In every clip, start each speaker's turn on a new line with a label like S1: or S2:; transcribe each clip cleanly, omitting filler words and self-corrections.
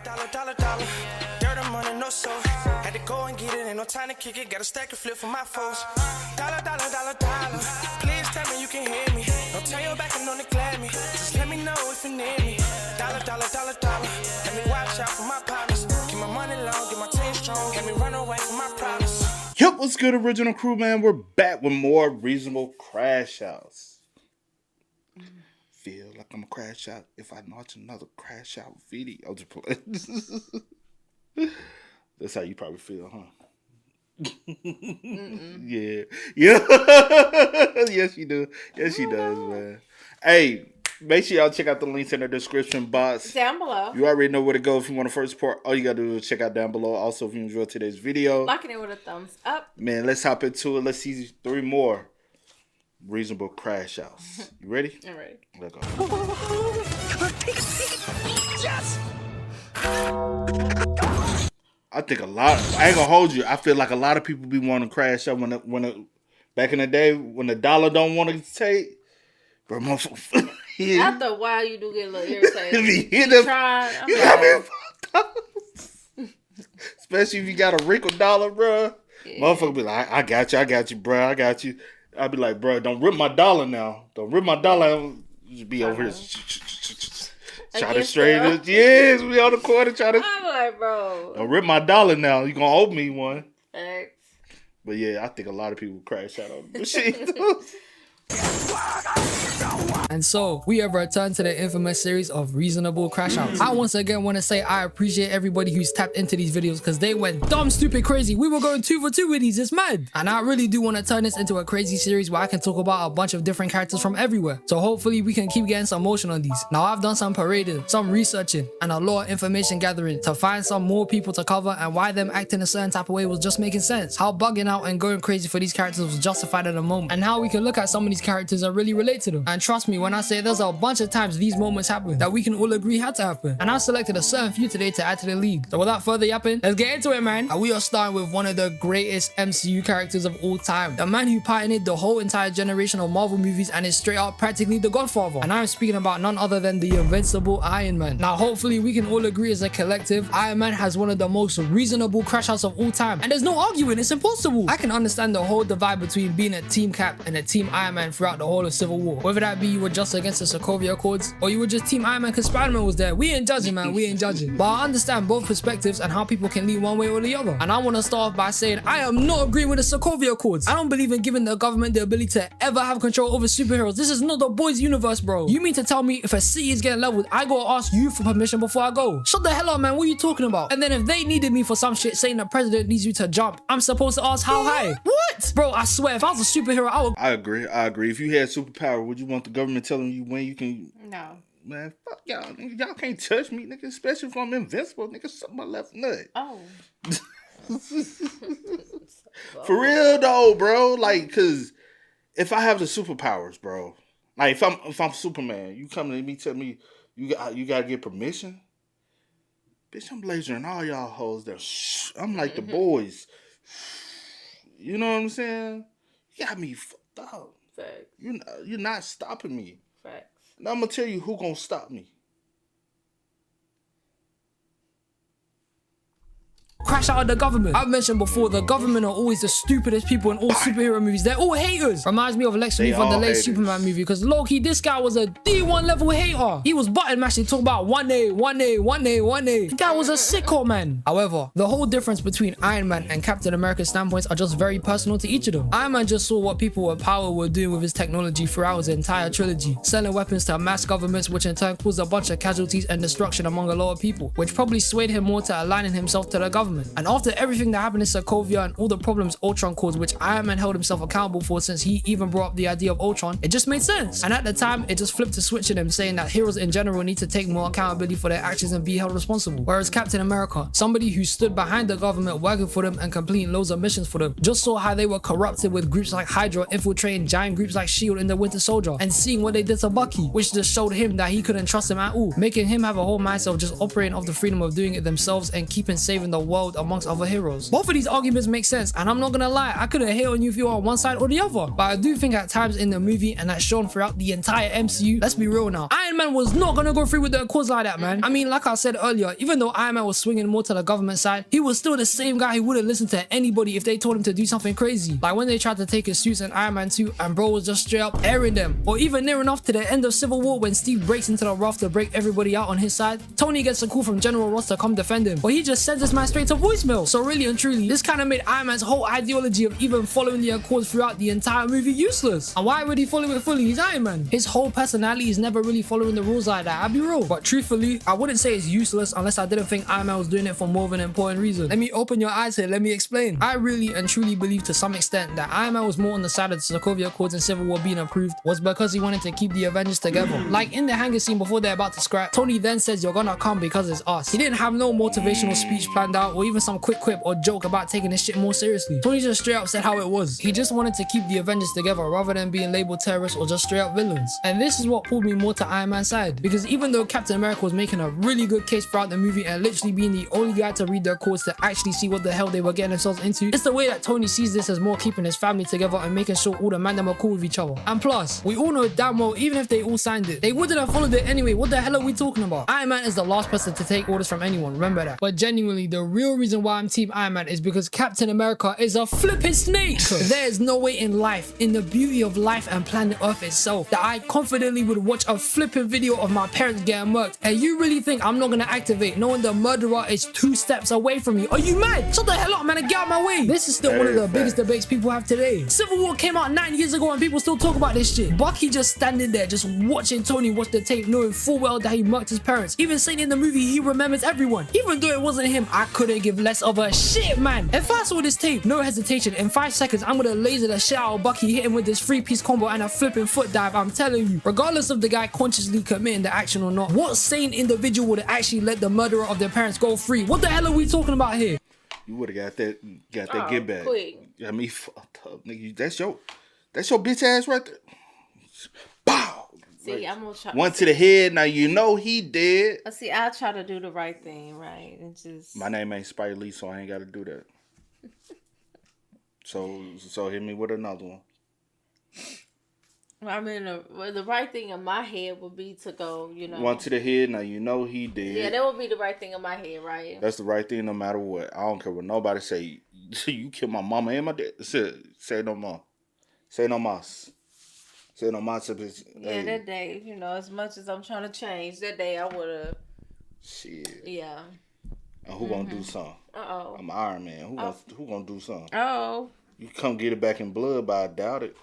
S1: Dollar. Dirt and money, no soul. Had to go and get it, ain't no time to kick it. Got a stack of flip for my foes. Dollar. Please tell me you can hear me. Don't turn your back and don't neglect me. Just let me know if you need me. Dollar. Let me watch out for my partners. Keep my money long, get my team strong. Let me run away from my problems.
S2: Yup, what's good, original crew, man? We're back with more reasonable Crashouts. Feel like I'm a crash out if I watch another crash out video. Just play. That's how you probably feel, huh? Yeah. Yes, you do. Yes, she does, man. Hey, make sure y'all check out the links in the description box
S3: down below.
S2: You already know where to go if you want to first support. All you gotta do is check out down below. Also, if you enjoyed today's video,
S3: liking it with a thumbs up. Man,
S2: let's hop into it. Let's see 3 more reasonable Crashouts. You ready?
S3: I'm ready.
S2: Let's go.
S1: Yes.
S2: I think I ain't gonna hold you. I feel like a lot of people be wanting to crash out when back in the day when the dollar don't want to take. Bro, motherfucker.
S3: Yeah. After a while, you do get a little irritated.
S2: You got me especially if you got a wrinkled dollar, bro. Yeah. Motherfucker be like, I got you, bro. I got you. I'll be like, bro, don't rip my dollar now. Don't rip my dollar. Just be over here. Try to straighten it. Yes, we on the corner trying to.
S3: I'm like, bro.
S2: Don't rip my dollar now. You gonna owe me one.
S3: Thanks.
S2: But yeah, I think a lot of people crash out on the machine.
S4: And so, we have returned to the infamous series of reasonable Crashouts. I once again want to say I appreciate everybody who's tapped into these videos because they went dumb, stupid, crazy. We were going 2 for 2 with these, it's mad. And I really do want to turn this into a crazy series where I can talk about a bunch of different characters from everywhere. So hopefully we can keep getting some motion on these. Now I've done some parading, some researching, and a lot of information gathering to find some more people to cover and why them acting a certain type of way was just making sense. How bugging out and going crazy for these characters was justified at the moment. And how we can look at some of these characters and really relate to them. And trust me when I say there's a bunch of times these moments happen that we can all agree had to happen. And I selected a certain few today to add to the league. So without further yapping, let's get into it, man. And we are starting with one of the greatest MCU characters of all time. The man who pioneered the whole entire generation of Marvel movies and is straight up practically the Godfather. And I'm speaking about none other than the invincible Iron Man. Now hopefully we can all agree as a collective, Iron Man has one of the most reasonable Crashouts of all time. And there's no arguing, it's impossible. I can understand the whole divide between being a team Cap and a team Iron Man throughout the whole of Civil War. Whether that be you were just against the Sokovia Accords or you were just team Iron Man because Spider-Man was there. We ain't judging, man, we ain't judging. But I understand both perspectives and how people can lean one way or the other. And I want to start off by saying I am not agreeing with the Sokovia Accords. I don't believe in giving the government the ability to ever have control over superheroes. This is not the boys universe, bro. You mean to tell me if a city is getting leveled, I gotta ask you for permission before I go? Shut the hell up, man, what are you talking about? And then if they needed me for some shit saying the president needs you to jump, I'm supposed to ask how high? What? Bro, I swear, if I was a superhero, I
S2: agree. If you had superpower, would you want the government telling you when you can?
S3: No.
S2: Man, fuck y'all. Y'all can't touch me, nigga. Especially if I'm invincible, nigga. Suck my left nut.
S3: Oh.
S2: For real though, bro. Like, cause if I have the superpowers, bro. Like, if I'm Superman, you come to me, tell me you gotta get permission. Bitch, I'm lasering all y'all hoes there. I'm like the boys. You know what I'm saying? You got me fucked up.
S3: Facts.
S2: You're not stopping me.
S3: Facts.
S2: Now I'm gonna tell you who gonna stop me.
S4: crash out of the government. I've mentioned before, the government are always the stupidest people in all superhero movies. They're all haters. Reminds me of Lex Luthor on the late Superman movie, because low-key, this guy was a D1 level hater. He was button mashing, talking about 1A, 1A, 1A, 1A. The guy was a sicko, man. However, the whole difference between Iron Man and Captain America's standpoints are just very personal to each of them. Iron Man just saw what people with power were doing with his technology throughout his entire trilogy, selling weapons to mass governments, which in turn caused a bunch of casualties and destruction among a lot of people, which probably swayed him more to aligning himself to the government. And after everything that happened in Sokovia and all the problems Ultron caused, which Iron Man held himself accountable for since he even brought up the idea of Ultron, it just made sense. And at the time, it just flipped a switch in him, saying that heroes in general need to take more accountability for their actions and be held responsible. Whereas Captain America, somebody who stood behind the government working for them and completing loads of missions for them, just saw how they were corrupted with groups like Hydra infiltrating giant groups like S.H.I.E.L.D. in the Winter Soldier, and seeing what they did to Bucky, which just showed him that he couldn't trust him at all, making him have a whole mindset of just operating off the freedom of doing it themselves and keeping saving the world amongst other heroes. Both of these arguments make sense, and I'm not gonna lie, I couldn't hate on you if you are on one side or the other. But I do think at times in the movie, and that's shown throughout the entire MCU, let's be real now, Iron Man was not gonna go through with the Accords like that, man. I mean, like I said earlier, even though Iron Man was swinging more to the government side, he was still the same guy who wouldn't listen to anybody if they told him to do something crazy. Like when they tried to take his suits in Iron Man 2 and bro was just straight up airing them. Or even near enough to the end of Civil War when Steve breaks into the raft to break everybody out on his side. Tony gets a call from General Ross to come defend him, but he just sends this man straight to voicemail. So really and truly, this kind of made Iron Man's whole ideology of even following the Accords throughout the entire movie useless. And why would he follow it fully? He's Iron Man. His whole personality is never really following the rules like that, I'll be real. But truthfully, I wouldn't say it's useless unless I didn't think Iron Man was doing it for more of an important reason. Let me open your eyes here, let me explain. I really and truly believe to some extent that Iron Man was more on the side of the Sokovia Accords and Civil War being approved was because he wanted to keep the Avengers together. Like in the hangar scene before they're about to scrap, Tony then says you're gonna come because it's us. He didn't have no motivational speech planned out or even some quick quip or joke about taking this shit more seriously. Tony just straight up said how it was. He just wanted to keep the Avengers together rather than being labeled terrorists or just straight up villains. And this is what pulled me more to Iron Man's side, because even though Captain America was making a really good case throughout the movie and literally being the only guy to read their Accords to actually see what the hell they were getting themselves into, it's the way that Tony sees this as more keeping his family together and making sure all the man them are cool with each other. And plus, we all know damn well even if they all signed it, they wouldn't have followed it anyway. What the hell are we talking about? Iron Man is the last person to take orders from anyone, remember that. But genuinely, the real reason why I'm Team Iron Man is because Captain America is a flipping snake. There is no way in life, in the beauty of life and planet Earth itself, that I confidently would watch a flipping video of my parents getting murked. And you really think I'm not gonna activate knowing the murderer is 2 steps away from me? Are you mad? Shut the hell up, man, and get out of my way. This is still one of the biggest debates people have today. Civil War came out 9 years ago and people still talk about this shit. Bucky just standing there, just watching Tony watch the tape, knowing full well that he murked his parents. Even saying in the movie he remembers everyone. Even though it wasn't him, I couldn't give less of a shit, man. If I saw this tape, no hesitation, in 5 seconds, I'm gonna laser the shit out of Bucky, hit him with this 3-piece combo and a flipping foot dive. I'm telling you, regardless of the guy consciously committing the action or not, what sane individual would actually let the murderer of their parents go free? What the hell are we talking about here?
S2: You would have got that get back.
S3: Quick.
S2: I mean, fucked up, nigga. That's your bitch ass right there. Bow.
S3: See,
S2: Like,
S3: I'm gonna try.
S2: one to the head. Now you know he dead.
S3: See, I'll try to do the right thing, right? And just.
S2: My name ain't Spike Lee, so I ain't got to do that. So hit me with another one.
S3: I mean, the right thing in my head would be to go, you know.
S2: One to the head. Now you know he dead.
S3: Yeah, that would be the right thing in my head, right?
S2: That's the right thing no matter what. I don't care what nobody say. You killed my mama and my dad. Say no more. Say no mas. Say no mas.
S3: Yeah, that day, you know, as much as I'm trying to change, that day I would have.
S2: Shit.
S3: Yeah.
S2: And who gonna do something?
S3: Uh-oh.
S2: I'm Iron Man. Who gonna do something?
S3: Oh.
S2: You come get it back in blood, but I doubt it.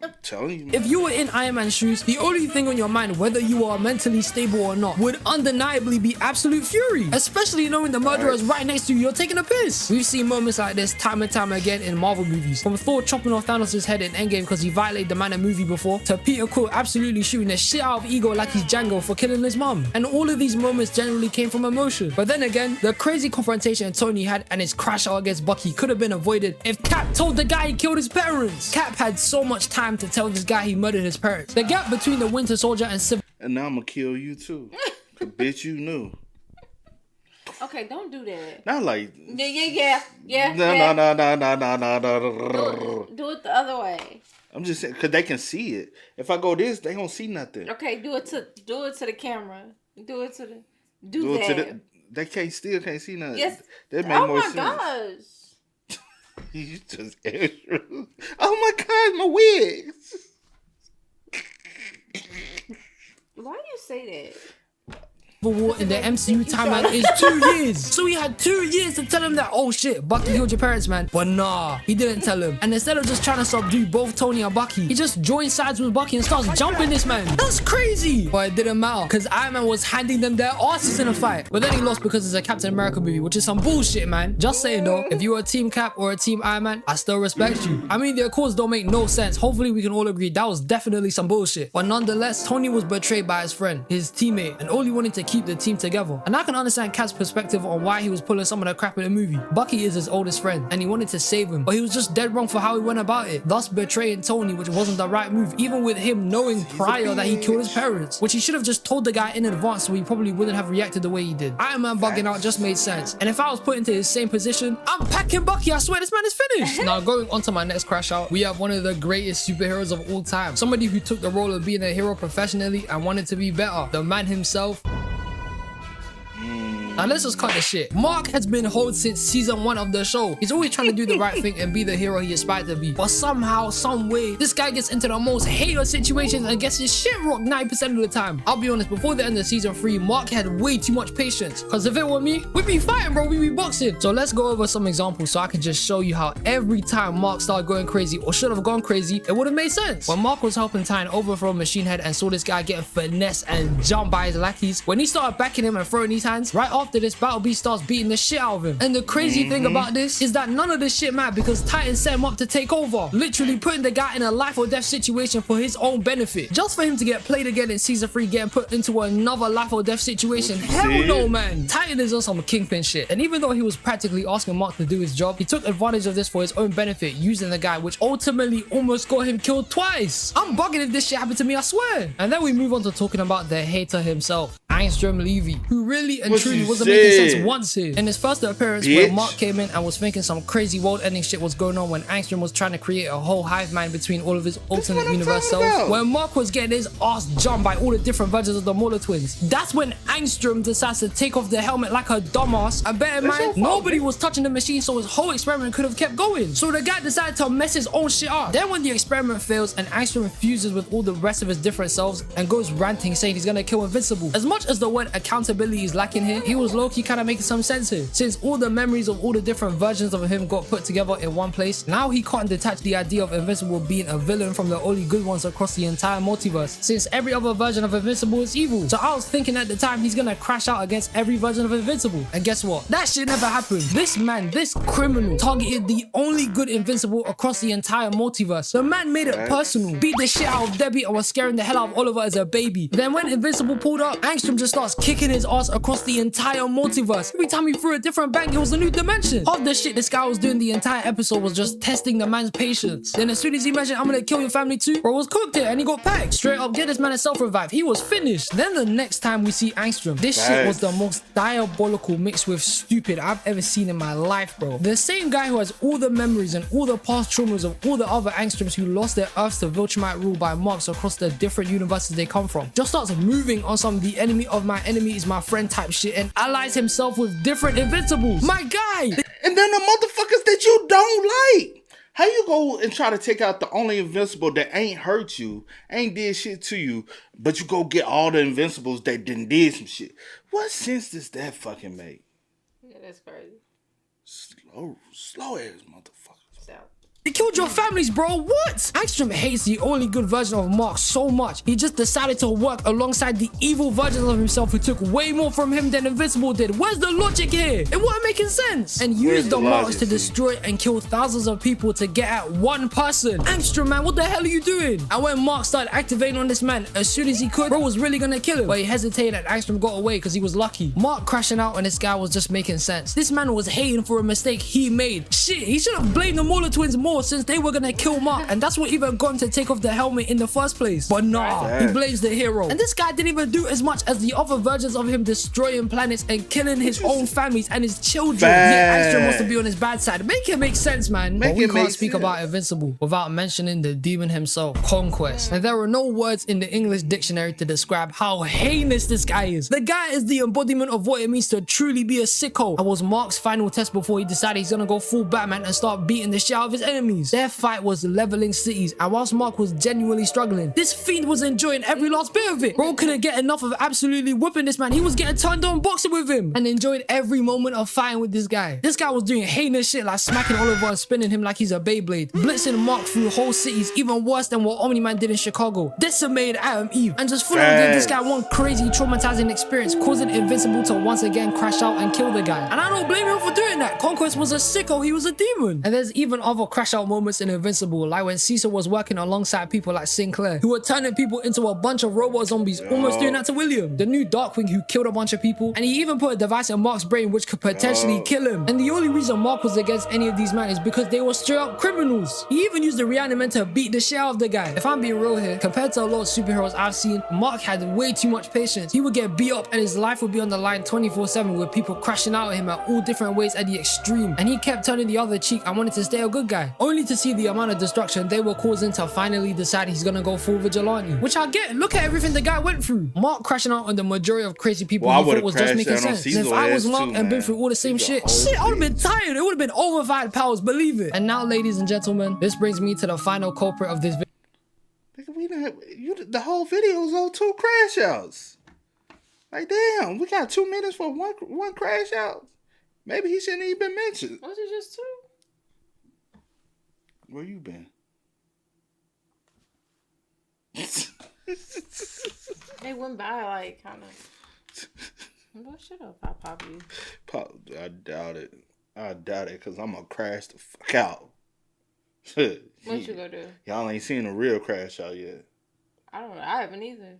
S2: I'm telling you, man.
S4: If you were in Iron Man's shoes, the only thing on your mind, whether you are mentally stable or not, would undeniably be absolute fury. Especially knowing the murderer is right next to you, you're taking a piss. We've seen moments like this time and time again in Marvel movies. From Thor chopping off Thanos' head in Endgame because he violated the man in movie before, to Peter Quill absolutely shooting the shit out of Ego like he's Django for killing his mum. And all of these moments generally came from emotion. But then again, the crazy confrontation Tony had and his crash out against Bucky could have been avoided if Cap told the guy he killed his parents. Cap had so much time to tell this guy he murdered his parents. The gap between the Winter Soldier and Civil.
S2: And now I'm gonna kill you too. Bitch, you knew.
S3: Okay, don't do that.
S2: Not like.
S3: Yeah.
S2: No.
S3: Do it the other way.
S2: I'm just saying, cause they can see it. If I go this, they don't see nothing.
S3: Okay, do it to the camera. Do it to the.
S2: They still can't see nothing.
S3: Yes.
S2: That make more sense.
S3: Gosh.
S2: You just extra. Oh my god, my wigs.
S3: Why do you say that?
S4: War in the MCU timeline is 2 years. So he had 2 years to tell him that, oh shit, Bucky killed your parents, man. But nah, he didn't tell him. And instead of just trying to subdue both Tony and Bucky, he just joins sides with Bucky and starts jumping this man. That's crazy. But it didn't matter because Iron Man was handing them their asses in a fight. But then he lost because it's a Captain America movie, which is some bullshit, man. Just saying though, if you're a Team Cap or a Team Iron Man, I still respect you. I mean, the Accords don't make no sense. Hopefully we can all agree that was definitely some bullshit. But nonetheless, Tony was betrayed by his friend, his teammate, and all he wanted to keep the team together. And I can understand Cap's perspective on why he was pulling some of the crap in the movie. Bucky is his oldest friend, and he wanted to save him, but he was just dead wrong for how he went about it, thus betraying Tony, which wasn't the right move, even with him knowing prior that he killed his parents, which he should have just told the guy in advance so he probably wouldn't have reacted the way he did. Iron Man bugging out just made sense, and if I was put into his same position, I'm packing Bucky. I swear this man is finished. Now going on to my next crash out, we have one of the greatest superheroes of all time, somebody who took the role of being a hero professionally and wanted to be better, the man himself. Now let's just cut the shit. Mark has been Hulk since season 1 of the show. He's always trying to do the right thing and be the hero he aspired to be. But somehow, some way, this guy gets into the most hated situations and gets his shit rocked 90% of the time. I'll be honest, before the end of season 3, Mark had way too much patience. Cause if it were me, we'd be fighting, bro. We'd be boxing. So let's go over some examples so I can just show you how every time Mark started going crazy or should have gone crazy, it would have made sense. When Mark was helping Ty and overthrow Machine Head and saw this guy getting finesse and jumped by his lackeys, when he started backing him and throwing these hands, right after this, Battle Beast starts beating the shit out of him. And the crazy thing about this is that none of this shit mattered because Titan set him up to take over, literally putting the guy in a life or death situation for his own benefit, just for him to get played again in season 3, getting put into another life or death situation. Hell no, man. Titan is on some kingpin shit, and even though he was practically asking Mark to do his job, he took advantage of this for his own benefit, using the guy, which ultimately almost got him killed twice. I'm bugging if this shit happened to me, I swear. And then we move on to talking about the hater himself, Einstrom Levy, who really and truly wasn't making sense once here. In his first appearance, where Mark came in and was thinking some crazy world-ending shit was going on when Einstrom was trying to create a whole hive mind between all of his alternate universe selves, when Mark was getting his ass jumped by all the different versions of the Mauler twins. That's when Einstrom decides to take off the helmet like a dumbass, and bear in mind, nobody was touching the machine, so his whole experiment could have kept going. So the guy decided to mess his own shit up. Then when the experiment fails and Einstrom fuses with all the rest of his different selves and goes ranting saying he's gonna kill Invincible, as much as the word accountability is lacking here, he was low-key kind of making some sense here, since all the memories of all the different versions of him got put together in one place. Now he can't detach the idea of Invincible being a villain from the only good ones across the entire multiverse, since every other version of Invincible is evil. So I was thinking at the time he's gonna crash out against every version of Invincible, and guess what? That shit never happened. This man, this criminal, targeted the only good Invincible across the entire multiverse. The man made it personal, beat the shit out of Debbie and was scaring the hell out of Oliver as a baby. Then when Invincible pulled up, Angstrom just starts kicking his ass across the entire multiverse. Every time he threw a different bang, it was a new dimension. Half the shit this guy was doing the entire episode was just testing the man's patience. Then as soon as he mentioned, I'm gonna kill your family too, bro was cooked it and he got packed. Straight up, get this man a self-revive. He was finished. Then the next time we see Angstrom, this shit was the most diabolical mixed with stupid I've ever seen in my life, bro. The same guy who has all the memories and all the past traumas of all the other Angstroms who lost their Earths to Viltrumite rule by Marks across the different universes they come from, just starts moving on some the enemy of my enemy is my friend type shit and allies himself with different Invincibles. My guy!
S2: And then the motherfuckers that you don't like. How you go and try to take out the only Invincible that ain't hurt you, ain't did shit to you, but you go get all the Invincibles that did some shit? What sense does that fucking make?
S3: Yeah, that's crazy.
S2: Slow ass motherfuckers.
S4: They killed your families, bro. What? Angstrom hates the only good version of Mark so much, he just decided to work alongside the evil versions of himself who took way more from him than Invincible did. Where's the logic here? It wasn't making sense. And used the Marks to destroy and kill thousands of people to get at one person. Angstrom, man, what the hell are you doing? And when Mark started activating on this man, as soon as he could, bro was really gonna kill him. But he hesitated and Angstrom got away because he was lucky. Mark crashing out and this guy was just making sense. This man was hating for a mistake he made. Shit, he should have blamed the Mauler twins more since they were gonna kill Mark, and that's what even got him to take off the helmet in the first place. But nah, he blames the hero. And this guy didn't even do as much as the other versions of him destroying planets and killing his own families and his children. Yet Angstrom wants to be on his bad side. Make it make sense, man. But we can't speak about Invincible without mentioning the demon himself, Conquest. And there are no words in the English dictionary to describe how heinous this guy is. The guy is the embodiment of what it means to truly be a sicko, and was Mark's final test before he decided he's gonna go full Batman and start beating the shit out of his enemies. Their fight was leveling cities, and whilst Mark was genuinely struggling, this fiend was enjoying every last bit of it. Bro couldn't get enough of absolutely whipping this man. He was getting turned on boxing with him and enjoyed every moment of fighting with this guy. This guy was doing heinous shit like smacking Oliver and spinning him like he's a Beyblade, blitzing Mark through whole cities, even worse than what Omni-Man did in Chicago, decimated Adam Eve, and just full on gave this guy one crazy traumatizing experience, causing Invincible to once again crash out and kill the guy. And I don't blame him for doing that. Conquest was a sicko, he was a demon. And there's even other crash out moments in Invincible, like when Cecil was working alongside people like Sinclair, who were turning people into a bunch of robot zombies, almost doing that to William, the new Darkwing who killed a bunch of people, and he even put a device in Mark's brain which could potentially kill him. And the only reason Mark was against any of these men is because they were straight up criminals. He even used the reanimant to beat the shit out of the guy. If I'm being real here, compared to a lot of superheroes I've seen, Mark had way too much patience. He would get beat up and his life would be on the line 24/7 with people crashing out at him at all different ways at the extreme. And he kept turning the other cheek and wanted to stay a good guy, only to see the amount of destruction they were causing to finally decide he's gonna go full vigilante. Which I get. Look at everything the guy went through. Mark crashing out on the majority of crazy people he thought was just making sense. And if I was Mark and been through all the same shit, I would have been tired. It would have been overvalued powers, believe it. And now, ladies and gentlemen, this brings me to the final culprit of this video.
S2: The whole video is on 2 crash outs. Like, damn, we got 2 minutes for one crash out. Maybe he shouldn't even been mentioned.
S3: Was it just 2?
S2: Where you been?
S3: They went by like kind of. Well, shut up, I'll pop you.
S2: I doubt it. Because I'm going to crash the fuck out.
S3: What you gonna do?
S2: Y'all ain't seen a real crash out yet.
S3: I don't know. I haven't either.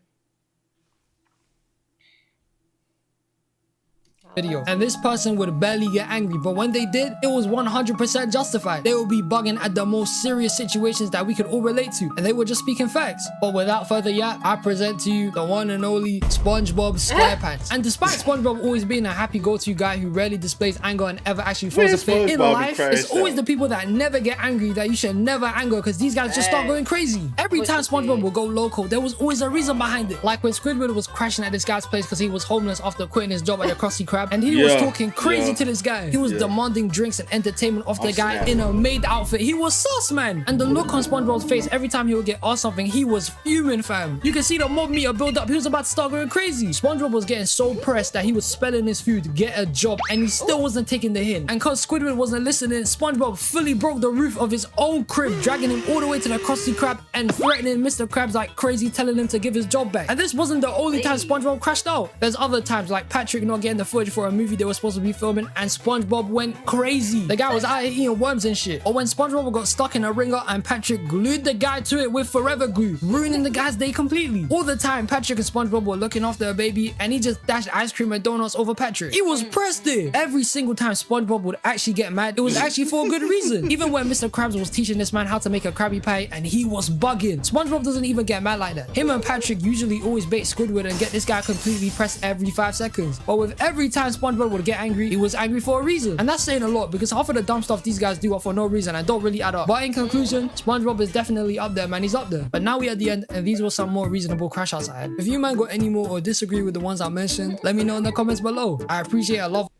S4: Video. And this person would barely get angry, but when they did, it was 100% justified. They would be bugging at the most serious situations that we could all relate to, and they were just speaking facts. But without further yap, I present to you the one and only Spongebob SquarePants. And despite Spongebob always being a happy go-to guy who rarely displays anger and ever actually throws a fit in life, it's always the people that never get angry that you should never anger, because these guys just start going crazy. Every time Spongebob would go local, there was always a reason behind it. Like when Squidward was crashing at this guy's place because he was homeless after quitting his job at the Krusty Krab, and he was talking crazy to this guy. He was demanding drinks and entertainment of the guy in a maid outfit. He was sus, man. And the look on SpongeBob's face every time he would get asked something, he was fuming, fam. You can see the mob meter build up. He was about to start going crazy. SpongeBob was getting so pressed that he was spelling his food, get a job, and he still wasn't taking the hint. And cause Squidward wasn't listening, SpongeBob fully broke the roof of his own crib, dragging him all the way to the Krusty Krab and threatening Mr. Krabs like crazy, telling him to give his job back. And this wasn't the only time SpongeBob crashed out. There's other times, like Patrick not getting the footage for a movie they were supposed to be filming, and SpongeBob went crazy. The guy was out here eating worms and shit. Or when SpongeBob got stuck in a ringer and Patrick glued the guy to it with forever glue, ruining the guy's day completely. All the time, Patrick and SpongeBob were looking after a baby, and he just dashed ice cream and donuts over Patrick. He was pressed there. Every single time SpongeBob would actually get mad, it was actually for a good reason. Even when Mr. Krabs was teaching this man how to make a Krabby Patty, and he was bugging. SpongeBob doesn't even get mad like that. Him and Patrick usually always bait Squidward and get this guy completely pressed every 5 seconds. But with every time SpongeBob would get angry, he was angry for a reason. And that's saying a lot, because half of the dumb stuff these guys do are for no reason and don't really add up. But in conclusion, SpongeBob is definitely up there, man. He's up there. But now we're at the end, and these were some more reasonable crash outs I had. If you man got any more or disagree with the ones I mentioned, let me know in the comments below. I appreciate a lot.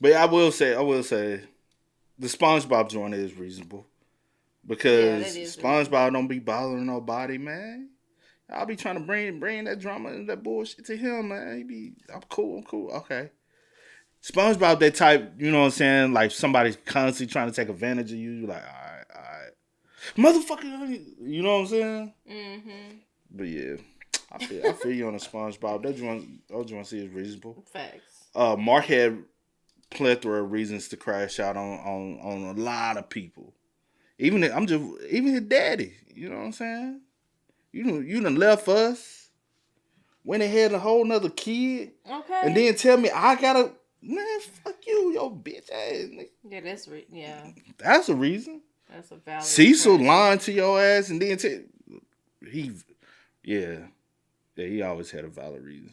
S2: But I will say, the SpongeBob joint is reasonable. Because SpongeBob don't be bothering nobody, man. I'll be trying to bring that drama and that bullshit to him, man. He be, I'm cool. Okay. SpongeBob, that type, you know what I'm saying? Like somebody's constantly trying to take advantage of you. You're like, all right. Motherfucker, you know what I'm saying? Mm-hmm. But yeah, I feel you on the SpongeBob. That joint see is reasonable.
S3: Facts.
S2: Mark had plethora of reasons to crash out on a lot of people. Even his daddy. You know what I'm saying? You done left us. Went ahead and a whole nother kid. Okay. And then tell me I gotta, man, fuck you, yo bitch ass nigga.
S3: Yeah,
S2: that's a reason.
S3: That's a valid
S2: Cecil lying to your ass and then he always had a valid reason.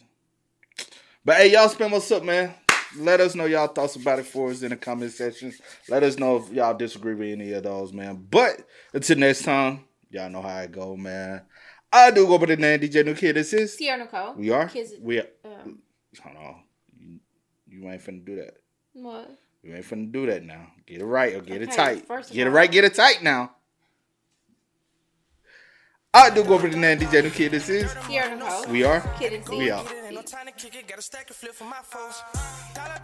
S2: But hey, y'all spam what's up, man. Let us know y'all thoughts about it for us in the comment section. Let us know if y'all disagree with any of those, man. But until next time, y'all know how it go, man. I do go by the name DJ New Kid. This is
S3: Sierra Nicole.
S2: We are. Hold on. You ain't finna do that.
S3: What?
S2: You ain't finna do that now. Get it right or get it tight. Get it right, get it tight now. I do go by the name DJ New Kid. This is
S3: Sierra Nicole.
S2: We are.
S3: Kid and C.
S2: We out.
S1: No time to kick it, got a stack of flip for my foes. Dollar.